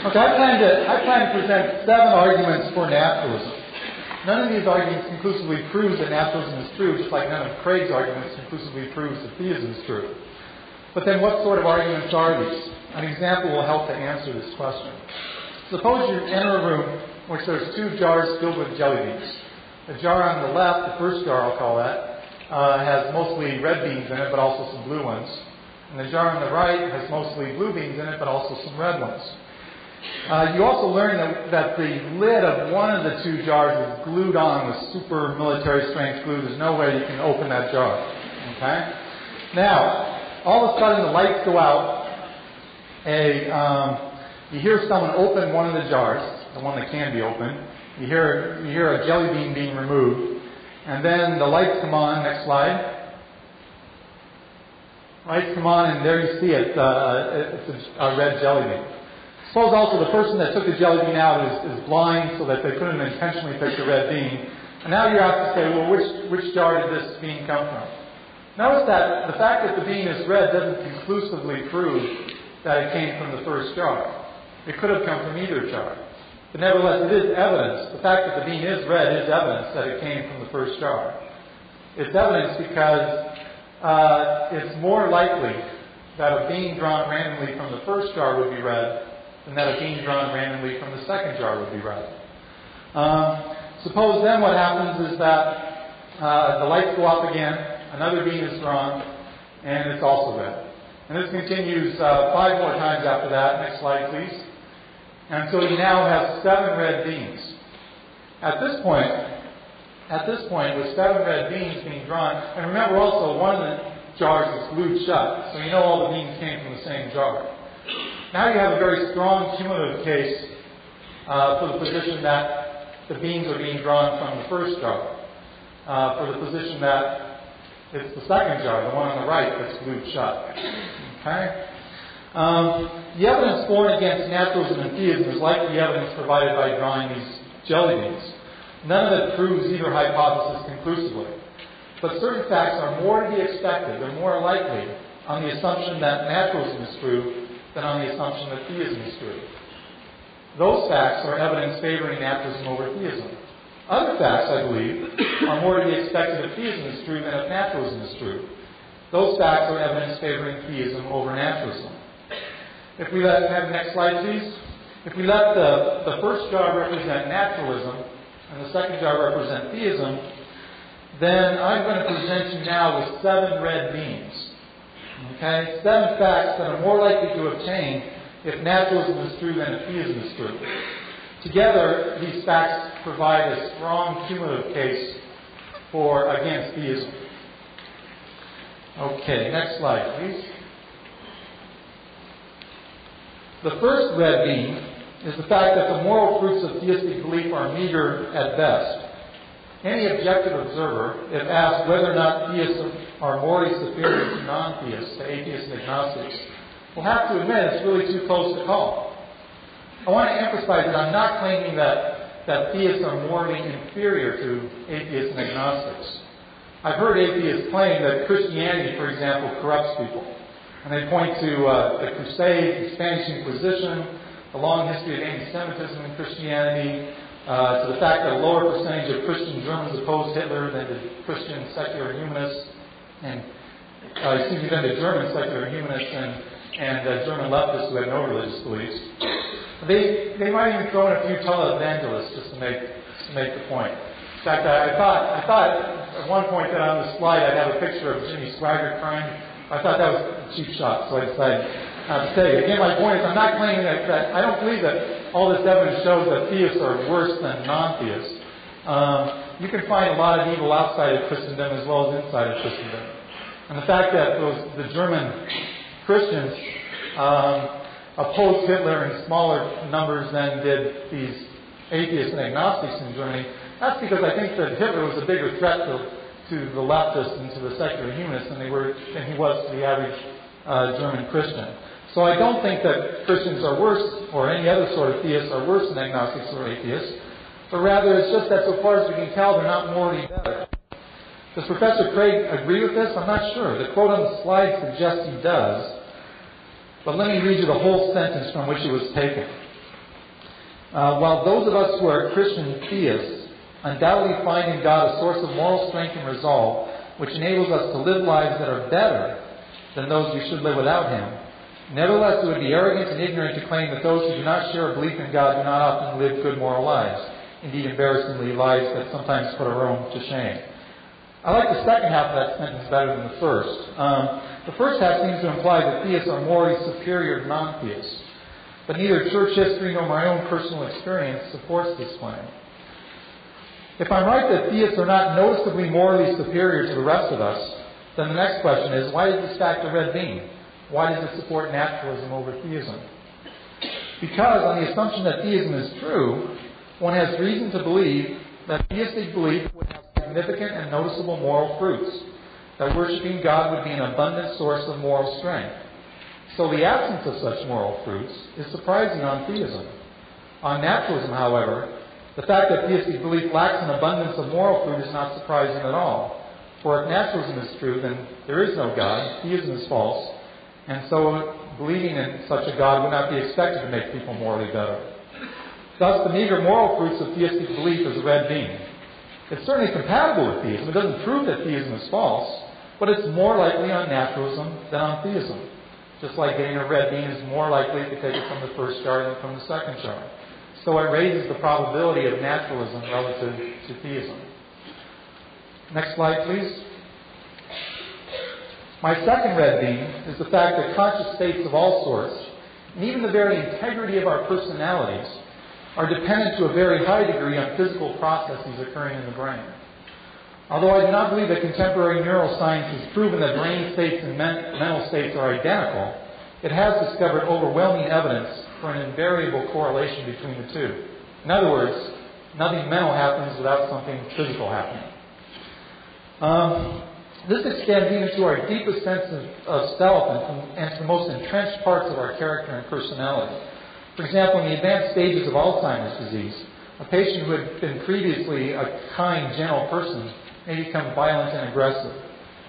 Okay, I plan to present 7 arguments for naturalism. None of these arguments conclusively proves that naturalism is true, just like none of Craig's arguments conclusively proves that theism is true. But then what sort of arguments are these? An example will help to answer this question. Suppose you enter a room in which there's 2 jars filled with jelly beans. The jar on the left, the first jar I'll call that, has mostly red beans in it, but also some blue ones. And the jar on the right has mostly blue beans in it, but also some red ones. You also learn that the lid of one of the 2 jars is glued on with super military strength glue. There's no way you can open that jar. Okay? Now, all of a sudden the lights go out. You hear someone open one of the jars, the one that can be opened. You hear a jelly bean being removed. And then the lights come on. Next slide. Lights come on, and there you see it. It's a red jelly bean. Suppose also the person that took the jelly bean out is blind, so that they couldn't intentionally pick the red bean. And now you're asked to say, well, which jar did this bean come from? Notice that the fact that the bean is red doesn't conclusively prove that it came from the first jar. It could have come from either jar. But nevertheless, it is evidence. The fact that the bean is red is evidence that it came from the first jar. It's evidence because it's more likely that a bean drawn randomly from the first jar would be red than that a bean drawn randomly from the second jar would be red. Suppose then what happens is that the lights go up again, another bean is drawn, and it's also red. And this continues 5 more times after that. Next slide, please. And so you now have 7 red beans. At this point, with 7 red beans being drawn, and remember also one of the jars is glued shut, so you know all the beans came from the same jar. Now you have a very strong cumulative case for the position that the beans are being drawn from the first jar, for the position that it's the second jar, the one on the right, that's glued shut. Okay? The evidence for and against naturalism and theism is like the evidence provided by drawing these jelly beans. None of it proves either hypothesis conclusively. But certain facts are more to be expected, they're more likely on the assumption that naturalism is true than on the assumption that theism is true. Those facts are evidence favoring naturalism over theism. Other facts, I believe, are more to be expected if theism is true than if naturalism is true. Those facts are evidence favoring theism over naturalism. If we have the next slide, please. If we let the first jar represent naturalism and the second jar represent theism, then I'm going to present you now with 7 red beans. Okay? 7 facts that are more likely to obtain if naturalism is true than if theism is true. Together, these facts provide a strong cumulative case against theism. Okay, next slide, please. The first red bean is the fact that the moral fruits of theistic belief are meager at best. Any objective observer, if asked whether or not theists are morally superior to non-theists, to atheists and agnostics, will have to admit it's really too close to call. I want to emphasize that I'm not claiming that theists are morally inferior to atheists and agnostics. I've heard atheists claim that Christianity, for example, corrupts people. And they point to the Crusades, the Spanish Inquisition, the long history of anti-Semitism in Christianity, to the fact that a lower percentage of Christian Germans opposed Hitler than did Christian secular humanists, and than the German secular humanists and German leftists who had no religious beliefs. They might even throw in a few televangelists just to make the point. In fact, I thought at one point that on the slide I'd have a picture of Jimmy Swaggart crying. I thought that was a cheap shot, so I decided not to take it. Again, my point is I'm not claiming that I don't believe that all this evidence shows that theists are worse than non-theists. You can find a lot of evil outside of Christendom as well as inside of Christendom. And the fact that the German Christians opposed Hitler in smaller numbers than did these atheists and agnostics in Germany, that's because I think that Hitler was a bigger threat to the leftists and to the secular humanists than he was to the average German Christian. So I don't think that Christians are worse, or any other sort of theists are worse than agnostics or atheists, but rather it's just that so far as we can tell, they're not morally better. Does Professor Craig agree with this? I'm not sure. The quote on the slide suggests he does, but let me read you the whole sentence from which it was taken. While those of us who are Christian theists undoubtedly find in God a source of moral strength and resolve, which enables us to live lives that are better than those we should live without Him, nevertheless it would be arrogant and ignorant to claim that those who do not share a belief in God do not often live good moral lives. Indeed, embarrassingly, lives that sometimes put our own to shame. I like the second half of that sentence better than the first. The first half seems to imply that theists are morally superior to non-theists. But neither church history nor my own personal experience supports this claim. If I'm right that theists are not noticeably morally superior to the rest of us, then the next question is, why does this stack the red bean? Why does it support naturalism over theism? Because on the assumption that theism is true, one has reason to believe that theistic belief would have significant and noticeable moral fruits, that worshiping God would be an abundant source of moral strength. So the absence of such moral fruits is surprising on theism. On naturalism, however, the fact that theistic belief lacks an abundance of moral fruit is not surprising at all. For if naturalism is true, then there is no God, theism is false, and so believing in such a God would not be expected to make people morally better. Thus, the meager moral fruits of theistic belief is a red bean. It's certainly compatible with theism. It doesn't prove that theism is false, but it's more likely on naturalism than on theism. Just like getting a red bean is more likely if you take it from the first jar than from the second jar. So it raises the probability of naturalism relative to theism. Next slide, please. My second red bean is the fact that conscious states of all sorts, and even the very integrity of our personalities, are dependent to a very high degree on physical processes occurring in the brain. Although I do not believe that contemporary neuroscience has proven that brain states and mental states are identical, it has discovered overwhelming evidence for an invariable correlation between the two. In other words, nothing mental happens without something physical happening. This extends even to our deepest sense of self and to the most entrenched parts of our character and personality. For example, in the advanced stages of Alzheimer's disease, a patient who had been previously a kind, gentle person may become violent and aggressive.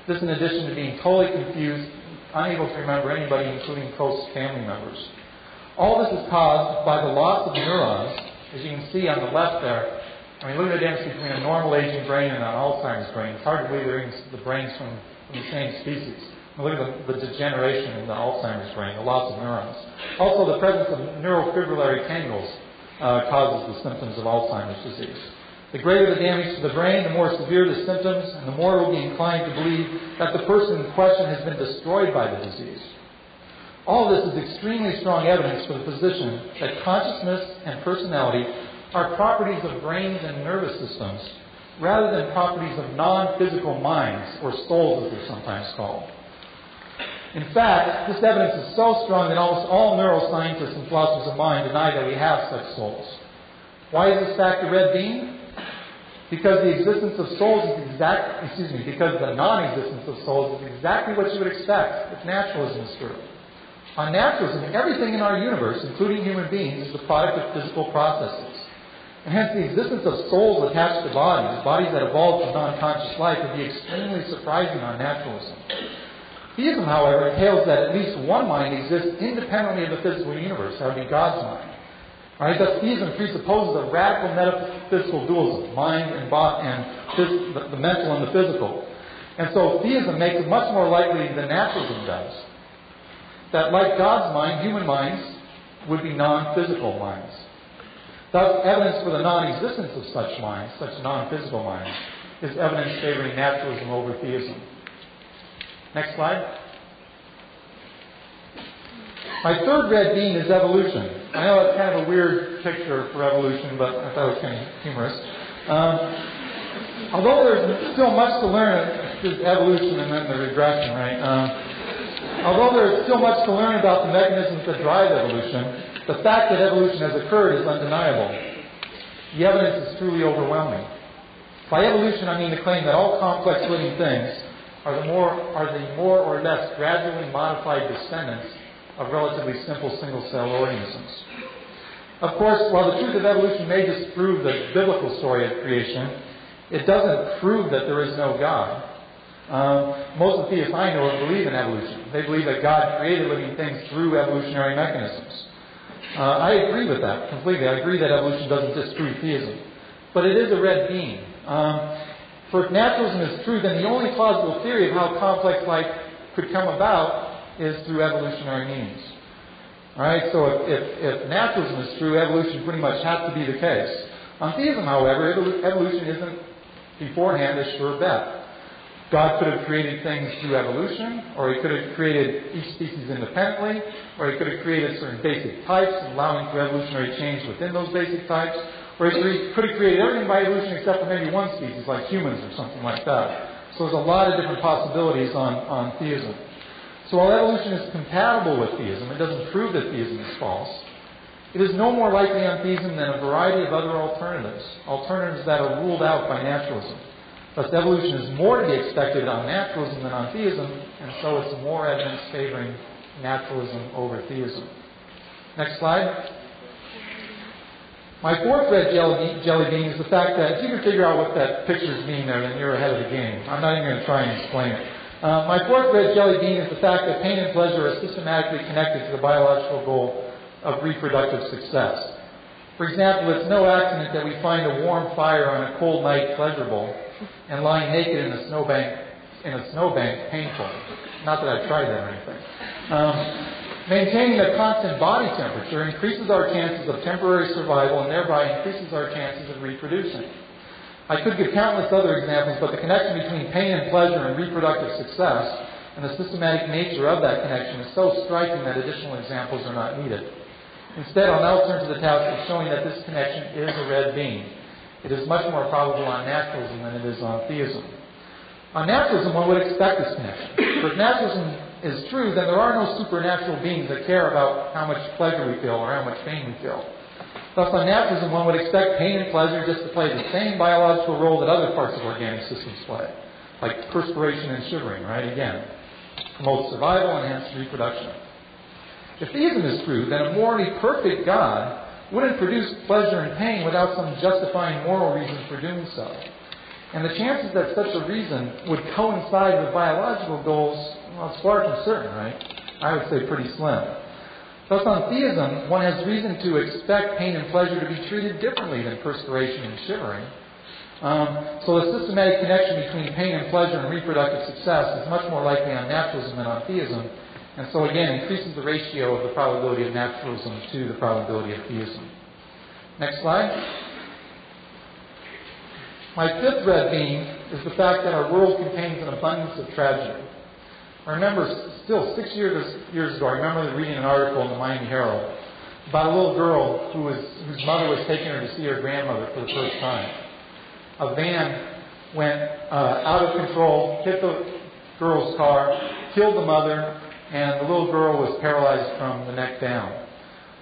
This in addition to being totally confused, unable to remember anybody, including close family members. All this is caused by the loss of neurons, as you can see on the left there. I mean, look at the difference between a normal aging brain and an Alzheimer's brain. It's hard to believe they're in the brains from the same species. Look at the degeneration in the Alzheimer's brain, the loss of neurons. Also, the presence of neurofibrillary tangles causes the symptoms of Alzheimer's disease. The greater the damage to the brain, the more severe the symptoms, and the more we'll be inclined to believe that the person in question has been destroyed by the disease. All this is extremely strong evidence for the position that consciousness and personality are properties of brains and nervous systems, rather than properties of non-physical minds, or souls as they're sometimes called. In fact, this evidence is so strong that almost all neuroscientists and philosophers of mind deny that we have such souls. Why is this fact a red bean? Because the existence of souls is because the non-existence of souls is exactly what you would expect if naturalism is true. On naturalism, everything in our universe, including human beings, is the product of physical processes. And hence the existence of souls attached to bodies that evolved from non-conscious life, would be extremely surprising on naturalism. Theism, however, entails that at least one mind exists independently of the physical universe. That would be God's mind. Right? Thus, theism presupposes a radical metaphysical dualism, mind and body, and the mental and the physical. And so theism makes it much more likely than naturalism does that, like God's mind, human minds would be non-physical minds. Thus, evidence for the non-existence of such minds, such non-physical minds, is evidence favoring naturalism over theism. Next slide. My third red bean is evolution. I know it's kind of a weird picture for evolution, but I thought it was kind of humorous. Although there's still much to learn, this is evolution and then the regression, right? Although there's still much to learn about the mechanisms that drive evolution, the fact that evolution has occurred is undeniable. The evidence is truly overwhelming. By evolution, I mean the claim that all complex living things are the more or less gradually modified descendants of relatively simple single-cell organisms. Of course, while the truth of evolution may disprove the biblical story of creation, it doesn't prove that there is no God. Most of the theists I know believe in evolution. They believe that God created living things through evolutionary mechanisms. I agree with that completely. I agree that evolution doesn't disprove theism. But it is a red bean. For if naturalism is true, then the only plausible theory of how complex life could come about is through evolutionary means. Alright, so if naturalism is true, evolution pretty much has to be the case. On theism, however, evolution isn't beforehand a sure bet. God could have created things through evolution, or He could have created each species independently, or He could have created certain basic types, allowing for evolutionary change within those basic types, or He could have created everything by evolution except for maybe one species, like humans or something like that. So there's a lot of different possibilities on theism. So while evolution is compatible with theism, it doesn't prove that theism is false. It is no more likely on theism than a variety of other alternatives that are ruled out by naturalism. Thus, evolution is more to be expected on naturalism than on theism, and so it's more evidence favoring naturalism over theism. Next slide. My fourth red jelly bean is the fact that if you can figure out what that pictures mean there, then you're ahead of the game. I'm not even going to try and explain it. My fourth red jelly bean is the fact that pain and pleasure are systematically connected to the biological goal of reproductive success. For example, it's no accident that we find a warm fire on a cold night pleasurable and lying naked in a snowbank painful. Not that I've tried that or anything. Maintaining a constant body temperature increases our chances of temporary survival and thereby increases our chances of reproducing. I could give countless other examples, but the connection between pain and pleasure and reproductive success and the systematic nature of that connection is so striking that additional examples are not needed. Instead, I'll now turn to the task of showing that this connection is a red bean. It is much more probable on naturalism than it is on theism. On naturalism, one would expect this connection. But if naturalism is true, then there are no supernatural beings that care about how much pleasure we feel or how much pain we feel. Thus, on naturalism, one would expect pain and pleasure just to play the same biological role that other parts of organic systems play, like perspiration and shivering, right? Again, promotes survival and hence reproduction. If theism is true, then a morally perfect God wouldn't produce pleasure and pain without some justifying moral reason for doing so. And the chances that such a reason would coincide with biological goals, well, it's far from certain, right? I would say pretty slim. Thus, on theism, one has reason to expect pain and pleasure to be treated differently than perspiration and shivering. So the systematic connection between pain and pleasure and reproductive success is much more likely on naturalism than on theism, and so again increases the ratio of the probability of naturalism to the probability of theism. Next slide. My fifth red bean is the fact that our world contains an abundance of tragedy. I remember, still 6 years ago, I remember reading an article in the Miami Herald about a little girl whose mother was taking her to see her grandmother for the first time. A van went out of control, hit the girl's car, killed the mother, and the little girl was paralyzed from the neck down.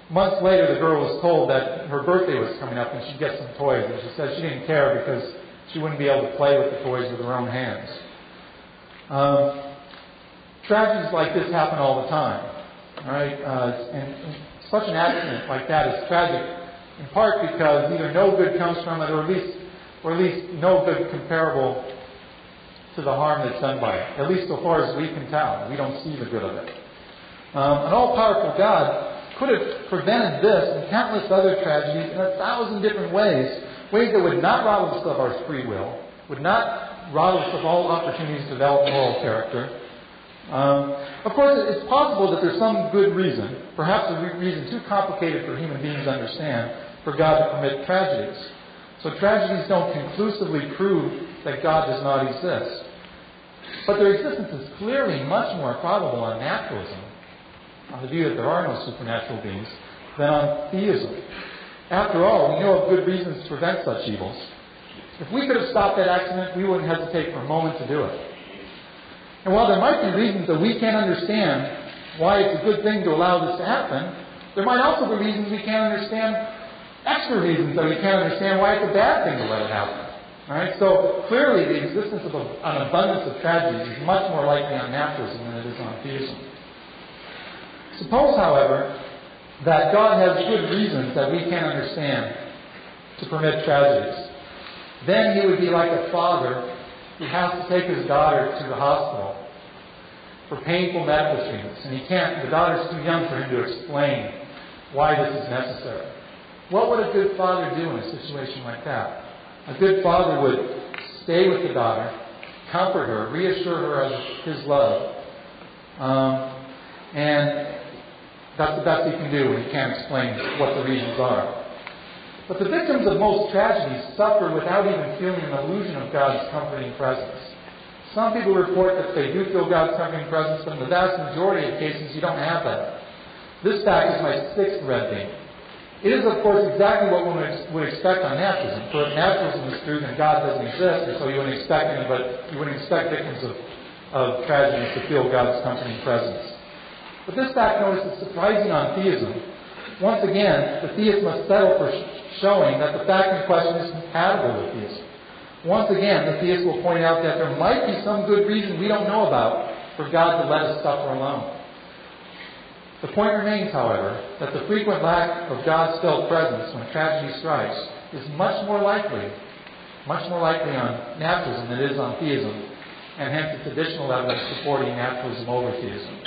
Months later, the girl was told that her birthday was coming up and she'd get some toys, and she said she didn't care because she wouldn't be able to play with the toys with her own hands. Tragedies like this happen all the time, right? And such an accident like that is tragic, in part because either no good comes from it, or at least no good comparable to the harm that's done by it. At least so far as we can tell, we don't see the good of it. An all-powerful God could have prevented this and countless other tragedies in 1,000 different ways that would not rob us of our free will, would not rob us of all opportunities to develop moral character. Of course, it's possible that there's some good reason, perhaps a reason too complicated for human beings to understand, for God to permit tragedies. So tragedies don't conclusively prove that God does not exist. But their existence is clearly much more probable on naturalism, on the view that there are no supernatural beings, than on theism. After all, we know of good reasons to prevent such evils. If we could have stopped that accident, we wouldn't hesitate for a moment to do it. And while there might be reasons that we can't understand why it's a good thing to allow this to happen, there might also be reasons we can't understand, extra reasons that we can't understand why it's a bad thing to let it happen. All right? So clearly the existence of an abundance of tragedies is much more likely on naturalism than it is on theism. Suppose, however, that God has good reasons that we can't understand to permit tragedies. Then He would be like a father who has to take his daughter to the hospital for painful medical treatments. And the daughter's too young for him to explain why this is necessary. What would a good father do in a situation like that? A good father would stay with the daughter, comfort her, reassure her of his love, and that's the best he can do when he can't explain what the reasons are. But the victims of most tragedies suffer without even feeling an illusion of God's comforting presence. Some people report that they do feel God's comforting presence, but in the vast majority of cases you don't have that. This fact is my sixth red bean. It is, of course, exactly what one would expect on naturalism. For if naturalism is true, then God doesn't exist, and so you wouldn't expect victims of tragedies to feel God's comforting presence. But this fact, notice, is surprising on theism. Once again, the theist must settle for showing that the fact in question is compatible with theism. Once again, the theist will point out that there might be some good reason we don't know about for God to let us suffer alone. The point remains, however, that the frequent lack of God's felt presence when tragedy strikes is much more likely on naturalism than it is on theism, and hence it's additional evidence supporting naturalism over theism.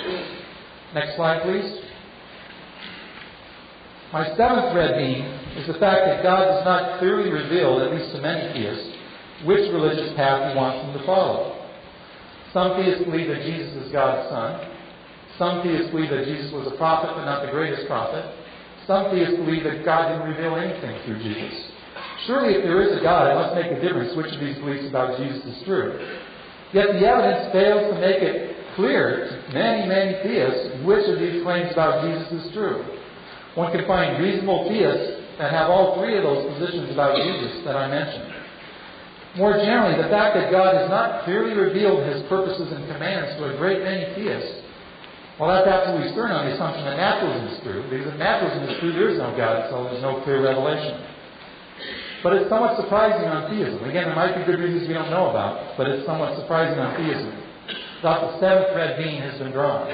Next slide, please. My seventh red bean is the fact that God does not clearly reveal, at least to many theists, which religious path He wants them to follow. Some theists believe that Jesus is God's Son. Some theists believe that Jesus was a prophet, but not the greatest prophet. Some theists believe that God didn't reveal anything through Jesus. Surely, if there is a God, it must make a difference which of these beliefs about Jesus is true. Yet the evidence fails to make it clear to many, many theists which of these claims about Jesus is true. One can find reasonable theists that have all three of those positions about Jesus that I mentioned. More generally, the fact that God has not clearly revealed His purposes and commands to a great many theists, well, that's absolutely stern on the assumption that naturalism is true, because if naturalism is true, there is no God, so there's no clear revelation. But it's somewhat surprising on theism. Again, there might be good reasons we don't know about, but it's somewhat surprising on theism. Thus, the seventh red bean has been drawn.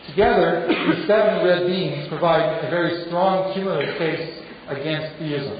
Together, these seven red beans provide a very strong cumulative case against theism.